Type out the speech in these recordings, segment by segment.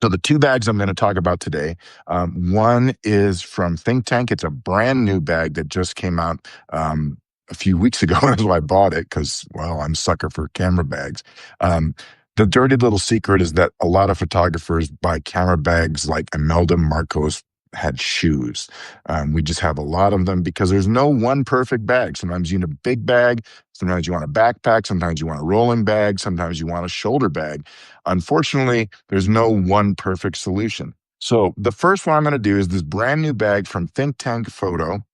So the two bags I'm going to talk about today, one is from ThinkTank. It's a brand new bag that just came out a few weeks ago. That's why I bought it because, well, I'm a sucker for camera bags. Um, the dirty little secret is that a lot of photographers buy camera bags like Imelda Marcos had shoes. We just have a lot of them because there's no one perfect bag. Sometimes you need a big bag. Sometimes you want a backpack. Sometimes you want a rolling bag. Sometimes you want a shoulder bag. Unfortunately, there's no one perfect solution. So the first one I'm going to do is this brand new bag from ThinkTank Photo.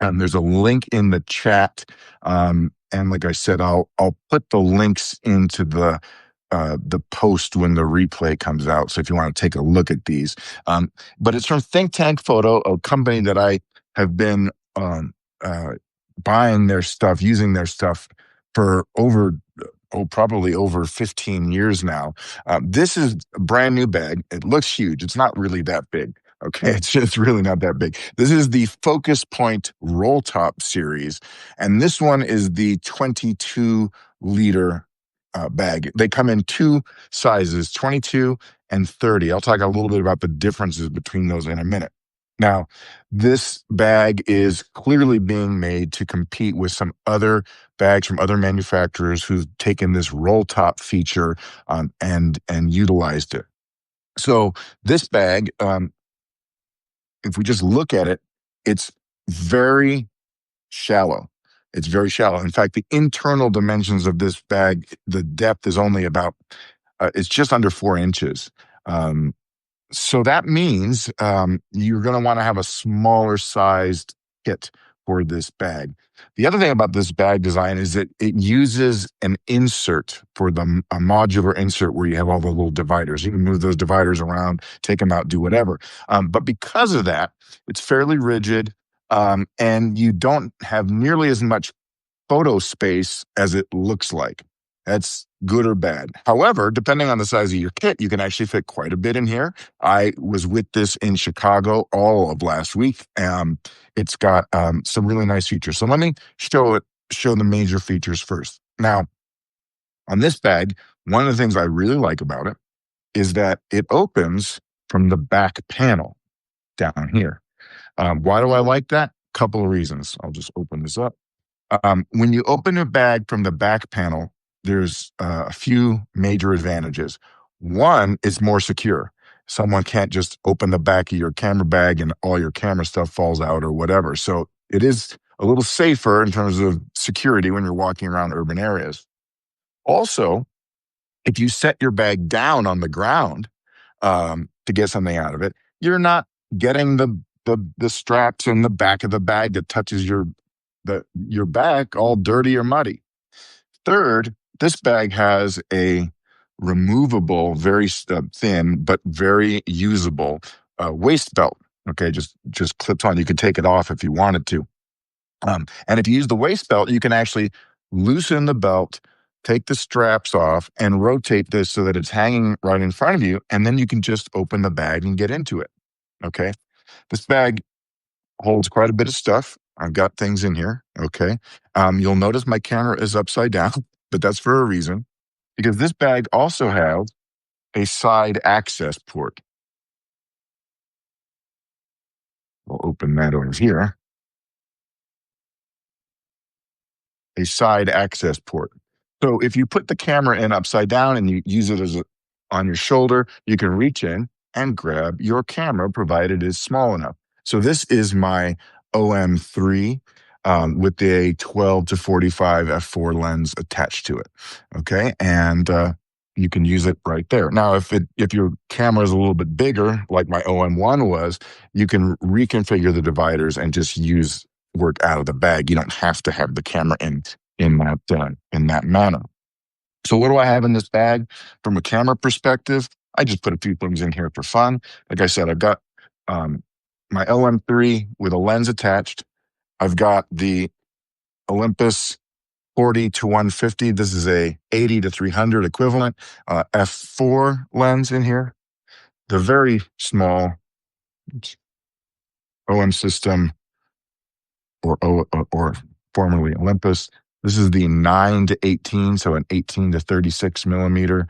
And there's a link in the chat. And like I said, I'll put the links into the post when the replay comes out. So if you want to take a look at these, but it's from ThinkTank Photo, a company that I have been uh, buying their stuff, using their stuff for probably over 15 years now. This is a brand new bag. It looks huge. It's not really that big. Okay, it's just really not that big. This is the FocusPoint Roll Top series, and this one is the 22-liter bag. They come in two sizes, 22 and 30. I'll talk a little bit about the differences between those in a minute. Now, this bag is clearly being made to compete with some other bags from other manufacturers who've taken this roll top feature and utilized it. So this bag, if we just look at it, it's very shallow. It's very shallow. In fact, the internal dimensions of this bag, the depth is only about, it's just under 4 inches. So that means you're going to want to have a smaller sized kit for this bag. The other thing about this bag design is that it uses an insert for a modular insert where you have all the little dividers. You can move those dividers around, take them out, do whatever. But because of that, it's fairly rigid, and you don't have nearly as much photo space as it looks like. That's good or bad. However, depending on the size of your kit, you can actually fit quite a bit in here. I was with this in Chicago all of last week. It's got some really nice features. So let me show the major features first. Now, on this bag, one of the things I really like about it is that it opens from the back panel down here. Why do I like that? Couple of reasons. I'll just open this up. When you open a bag from the back panel, there's a few major advantages. One, it's more secure. Someone can't just open the back of your camera bag and all your camera stuff falls out or whatever. So it is a little safer in terms of security when you're walking around urban areas. Also, if you set your bag down on the ground to get something out of it, you're not getting the straps in the back of the bag that touches your back all dirty or muddy. Third, this bag has a removable, very thin but very usable waist belt. Okay, just clips on. You could take it off if you wanted to. And if you use the waist belt, you can actually loosen the belt, take the straps off, and rotate this so that it's hanging right in front of you. And then you can just open the bag and get into it. Okay, this bag holds quite a bit of stuff. I've got things in here. Okay. You'll notice my camera is upside down, but that's for a reason because this bag also has a side access port. We'll open that over here. A side access port. So if you put the camera in upside down and you use it on your shoulder, you can reach in and grab your camera provided it's small enough. So this is my OM3 with a 12 to 45 f4 lens attached to it. Okay, and you can use it right there. Now, if your camera is a little bit bigger, like my OM1 was, you can reconfigure the dividers and just use work out of the bag. You don't have to have the camera in that manner. So what do I have in this bag from a camera perspective? I just put a few things in here for fun. Like I said, I've got my OM3 with a lens attached. I've got the Olympus 40 to 150. This is a 80 to 300 equivalent f4 lens in here. The very small OM system or formerly Olympus This is the 9 to 18, so an 18 to 36 millimeter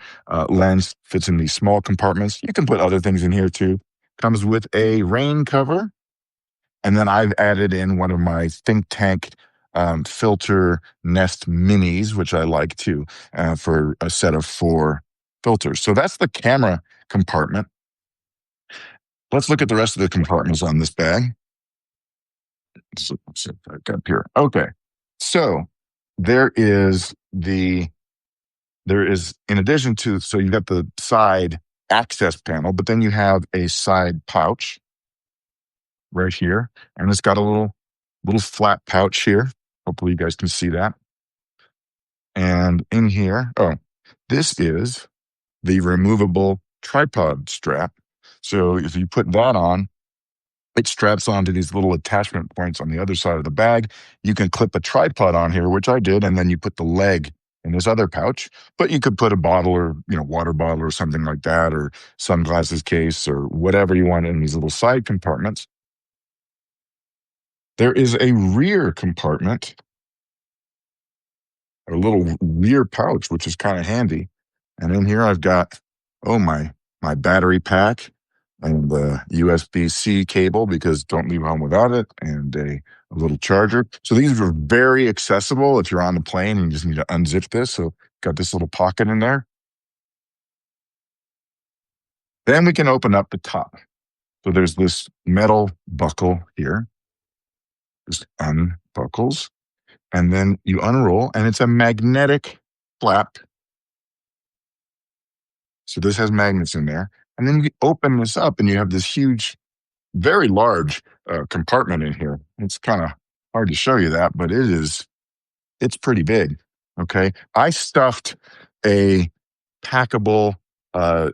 lens. Fits in these small compartments. You can put other things in here too. Comes with a rain cover. And then I've added in one of my ThinkTank filter Nest Minis, which I like too, for a set of 4 filters. So that's the camera compartment. Let's look at the rest of the compartments on this bag. So let's see back up here. Okay. So there is in addition to, so you got the side access panel, but then you have a side pouch right here, and it's got a little flat pouch here. Hopefully you guys can see that. And in here, this is the removable tripod strap. So if you put that on, it straps onto these little attachment points on the other side of the bag. You can clip a tripod on here, which I did, and then you put the leg in this other pouch. But you could put a bottle or water bottle or something like that, or sunglasses case or whatever you want in these little side compartments. There is a rear compartment, a little rear pouch, which is kind of handy. And in here I've got, my battery pack and the USB-C cable, because don't leave home without it, and a little charger. So these are very accessible if you're on the plane and you just need to unzip this. So got this little pocket in there. Then we can open up the top. So there's this metal buckle here. Just unbuckles. And then you unroll, and it's a magnetic flap. So this has magnets in there. And then you open this up, and you have this huge, very large compartment in here. It's kind of hard to show you that, but it's pretty big. Okay. I stuffed a packable my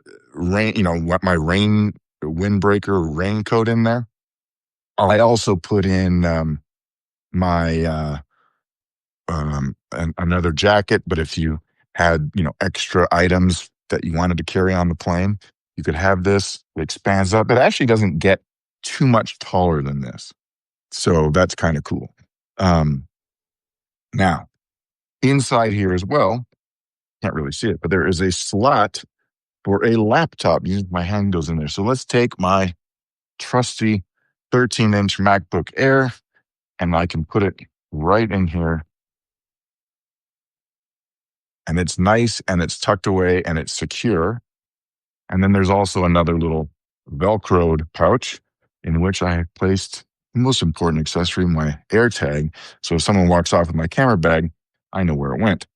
rain windbreaker raincoat in there. I also put in my another jacket, but if you had extra items that you wanted to carry on the plane, you could have this. It expands up. It actually doesn't get too much taller than this, so that's kind of cool. Now inside here as well, can't really see it, but there is a slot for a laptop. My hand goes in there. So let's take my trusty 13-inch MacBook Air, and I can put it right in here. And it's nice, and it's tucked away, and it's secure. And then there's also another little Velcroed pouch in which I have placed the most important accessory, my AirTag. So if someone walks off with my camera bag, I know where it went.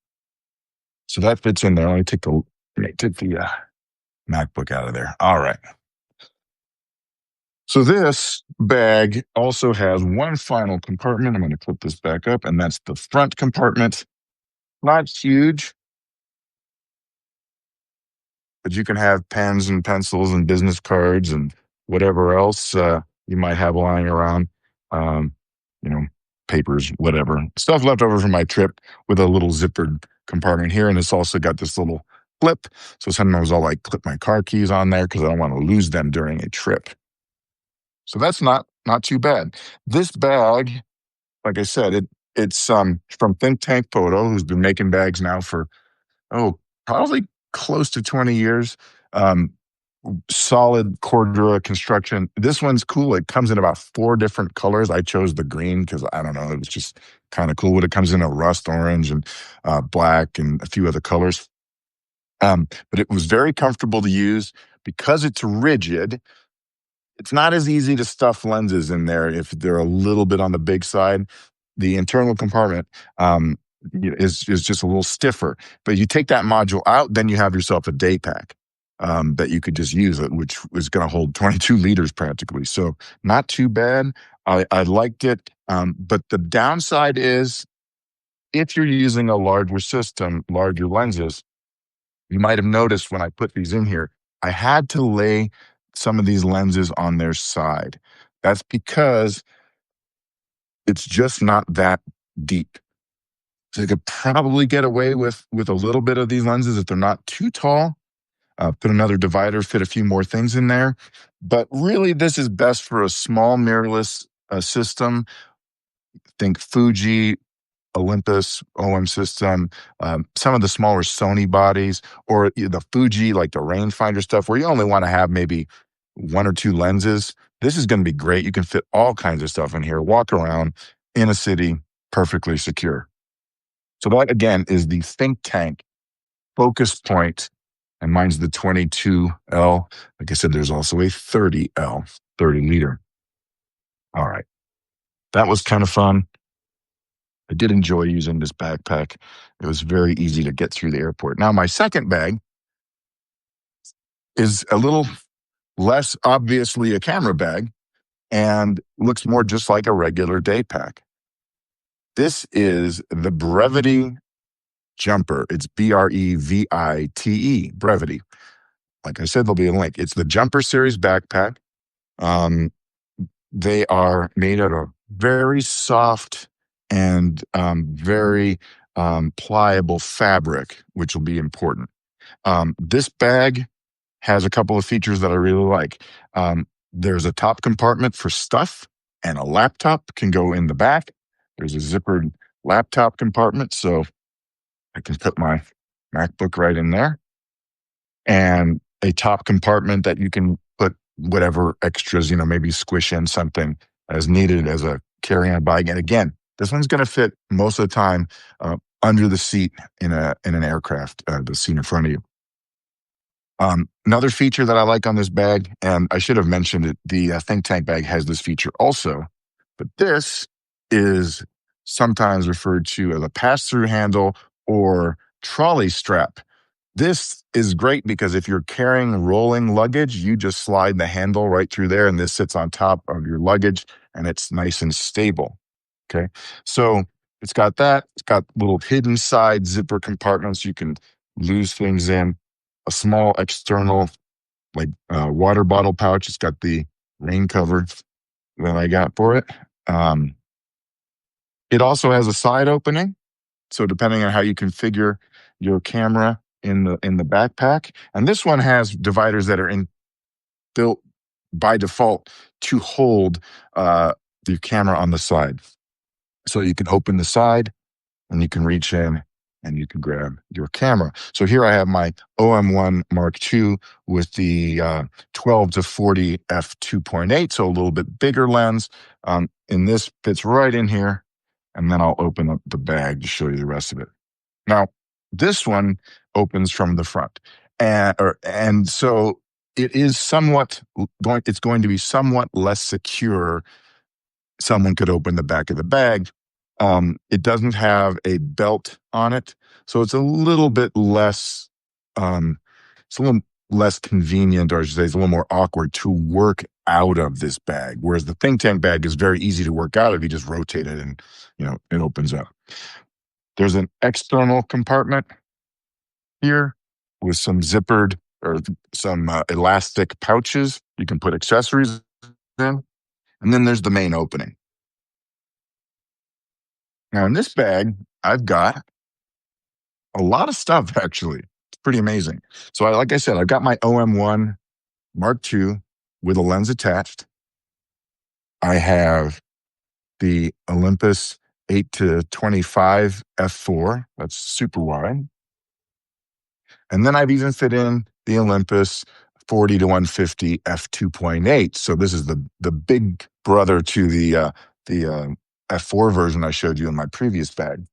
So that fits in there. Let me take the MacBook out of there. All right. So this bag also has one final compartment. I'm going to clip this back up, and that's the front compartment. Not huge, but you can have pens and pencils and business cards and whatever else you might have lying around, papers, whatever. Stuff left over from my trip, with a little zippered compartment here. And it's also got this little clip. So sometimes I'll clip my car keys on there because I don't want to lose them during a trip. So that's not too bad. This bag, like I said, it's from ThinkTank Photo, who's been making bags now for, probably close to 20 years. Solid Cordura construction. This one's cool. It comes in about 4 different colors. I chose the green because I don't know, it was just kind of cool. It comes in a rust orange and black and a few other colors. But it was very comfortable to use because it's rigid. It's not as easy to stuff lenses in there if they're a little bit on the big side. The internal compartment is just a little stiffer. But you take that module out, then you have yourself a day pack that you could just use, which is going to hold 22 liters practically. So not too bad. I liked it. But the downside is, if you're using a larger system, larger lenses, you might have noticed when I put these in here, I had to lay some of these lenses on their side. That's because it's just not that deep. So you could probably get away with a little bit of these lenses if they're not too tall. Put another divider, fit a few more things in there. But really, this is best for a small mirrorless system. Think Fuji, Olympus OM system, some of the smaller Sony bodies, or the Fuji, like the rangefinder stuff, where you only want to have maybe one or two lenses, this is going to be great. You can fit all kinds of stuff in here, walk around in a city perfectly secure. So that, again, is the ThinkTank FocusPoint, and mine's the 22L. Like I said, there's also a 30L, 30 liter. All right. That was kind of fun. I did enjoy using this backpack. It was very easy to get through the airport. Now, my second bag is a little less obviously a camera bag and looks more just like a regular day pack. This is the Brevity Jumper. It's Brevite, Brevity. Like I said, there'll be a link. It's the Jumper Series backpack. They are made out of very soft and very pliable fabric, which will be important. This bag has a couple of features that I really like. There's a top compartment for stuff, and a laptop can go in the back. There's a zippered laptop compartment, so I can put my MacBook right in there. And a top compartment that you can put whatever extras, maybe squish in something as needed as a carry-on bag. And again, this one's going to fit most of the time under the seat in an aircraft, the seat in front of you. Another feature that I like on this bag, and I should have mentioned it, the ThinkTank bag has this feature also, but this is sometimes referred to as a pass-through handle or trolley strap. This is great because if you're carrying rolling luggage, you just slide the handle right through there, and this sits on top of your luggage, and it's nice and stable. Okay, so it's got that. It's got little hidden side zipper compartments you can lose things in. A small external, like water bottle pouch. It's got the rain cover that I got for it. It also has a side opening, so depending on how you configure your camera in the backpack, and this one has dividers that are built by default to hold the camera on the side. So you can open the side and you can reach in and you can grab your camera. So here I have my OM1 Mark II with the 12 to 40 f2.8, so a little bit bigger lens. And this fits right in here. And then I'll open up the bag to show you the rest of it. Now, this one opens from the front. And so it is it's going to be somewhat less secure. Someone could open the back of the bag. It doesn't have a belt on it, so it's a little bit less. It's a little less convenient, or I should say, it's a little more awkward to work out of this bag. Whereas the ThinkTank bag is very easy to work out of. You just rotate it, and it opens up. There's an external compartment here with some zippered or some elastic pouches. You can put accessories in, and then there's the main opening. Now, in this bag, I've got a lot of stuff, actually. It's pretty amazing. So, like I said, I've got my OM1 Mark II with a lens attached. I have the Olympus 8 to 25 f4. That's super wide. And then I've even fit in the Olympus 40 to 150 f2.8. So this is the big brother to the f4 version I showed you in my previous bag.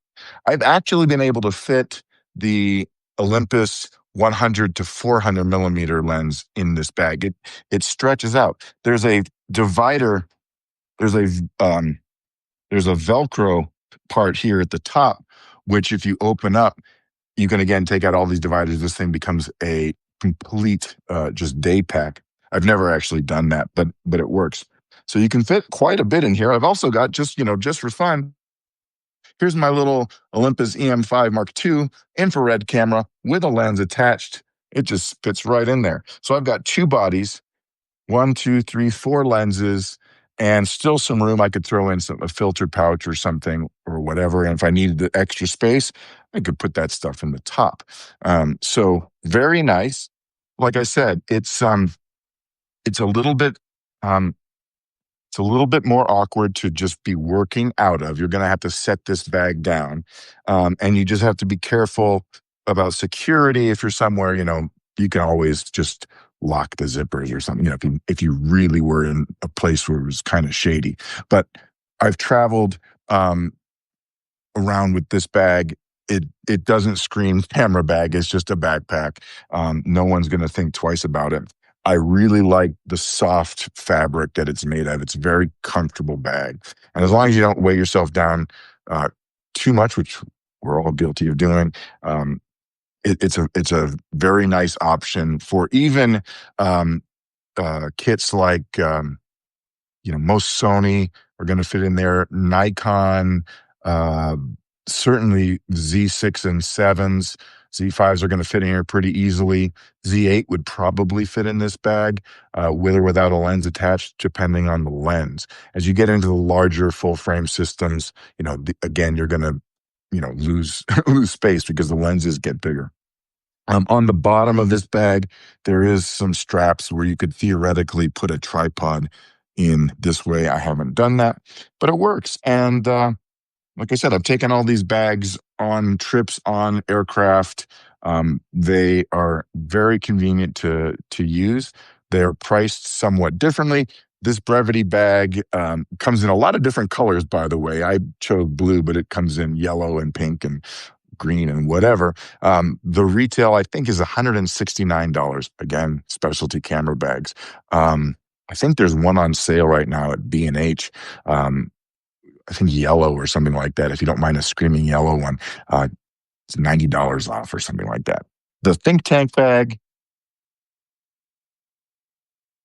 I've actually been able to fit the Olympus 100 to 400 millimeter lens in this bag. It stretches out. There's a divider. There's a Velcro part here at the top, which if you open up, you can again take out all these dividers. This thing becomes a complete just day pack. I've never actually done that, but it works. So you can fit quite a bit in here. I've also got just for fun. Here's my little Olympus EM5 Mark II infrared camera with a lens attached. It just fits right in there. So I've got two bodies, 1, 2, 3, 4 lenses, and still some room. I could throw in a filtered pouch or something or whatever. And if I needed the extra space, I could put that stuff in the top. So very nice. Like I said, it's a little bit It's a little bit more awkward to just be working out of. You're going to have to set this bag down. And you just have to be careful about security. If you're somewhere, you can always just lock the zippers or something, if you really were in a place where it was kind of shady. But I've traveled um, around with this bag. It doesn't scream camera bag. It's just a backpack. No one's going to think twice about it. I really like the soft fabric that it's made of. It's a very comfortable bag, and as long as you don't weigh yourself down uh, too much, which we're all guilty of doing, um, it's a very nice option for even kits like most Sony are going to fit in there. Nikon, uh, certainly Z6 and 7s. Z5s are going to fit in here pretty easily. Z8 would probably fit in this bag, with or without a lens attached, depending on the lens. As you get into the larger full frame systems, again, you're going to, lose lose space because the lenses get bigger. On the bottom of this bag, there is some straps where you could theoretically put a tripod in this way. I haven't done that, but it works. And like I said, I've taken all these bags on trips on aircraft. They are very convenient to use. They're priced somewhat differently. This Brevity bag comes in a lot of different colors, by the way. I chose blue, but it comes in yellow and pink and green and whatever. The retail, I think, is $169. Again, specialty camera bags. I think there's one on sale right now at B&H. I think yellow or something like that. If you don't mind a screaming yellow one, it's $90 off or something like that. The ThinkTank bag,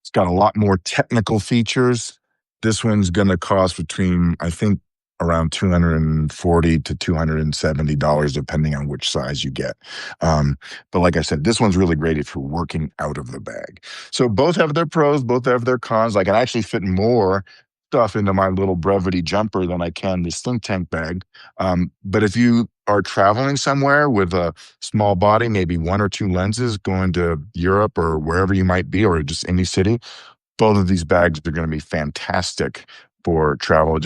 it's got a lot more technical features. This one's going to cost between, I think, around $240 to $270, depending on which size you get. But like I said, this one's really great if you're working out of the bag. So both have their pros, both have their cons. I can actually fit more stuff into my little Brevity Jumper than I can this ThinkTank bag. But if you are traveling somewhere with a small body, maybe one or two lenses, going to Europe or wherever you might be, or just any city, both of these bags are going to be fantastic for travel. It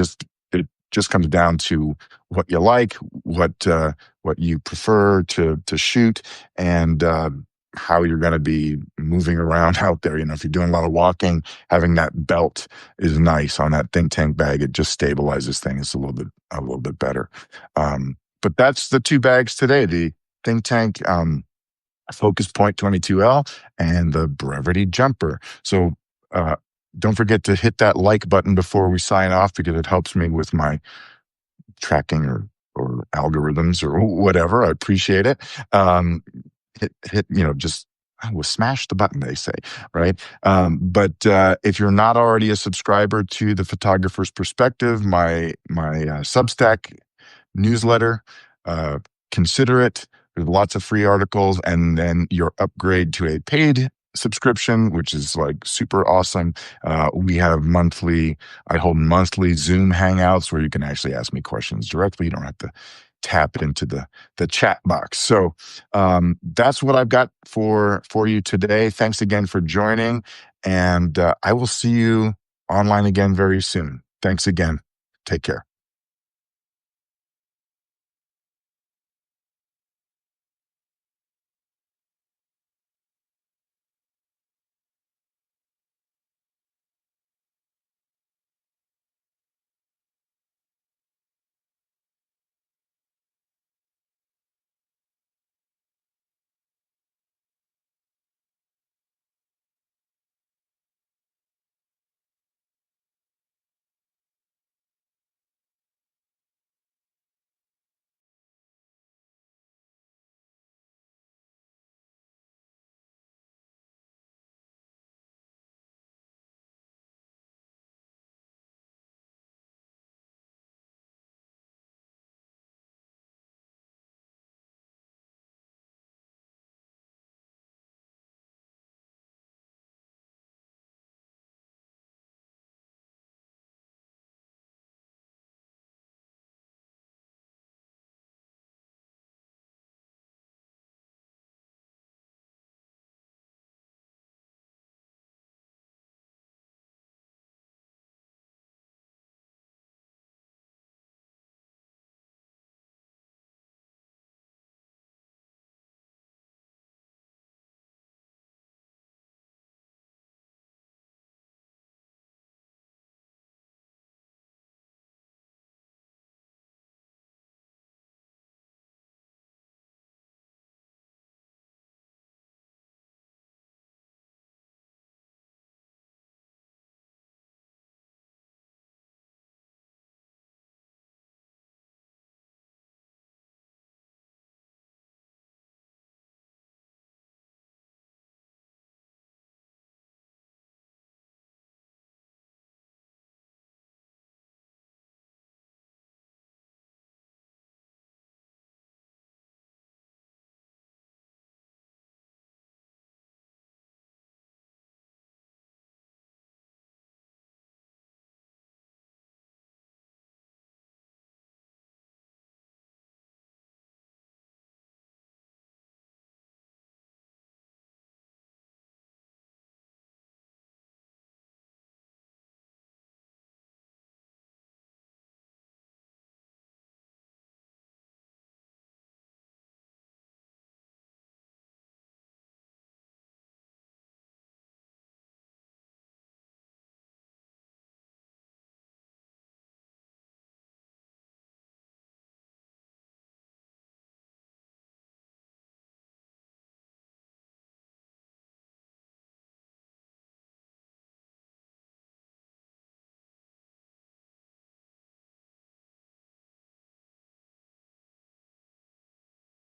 just comes down to what you like, what you prefer to shoot, and how you're going to be moving around out there. If you're doing a lot of walking, having that belt is nice on that ThinkTank bag. It just stabilizes things a little bit better. But that's the two bags today: the ThinkTank FocusPoint 22L and the Brevity Jumper. So uh, don't forget to hit that like button before we sign off, because it helps me with my tracking or algorithms or whatever. I appreciate it. Hit, just smash the button, they say, right? But if you're not already a subscriber to the Photographer's Perspective, my Substack newsletter, uh, consider it. There's lots of free articles, and then your upgrade to a paid subscription, which is like super awesome. We have I hold monthly Zoom hangouts where you can actually ask me questions directly. You don't have to tap it into the chat box. So that's what I've got for you today. Thanks again for joining, and I will see you online again very soon. Thanks again. Take care.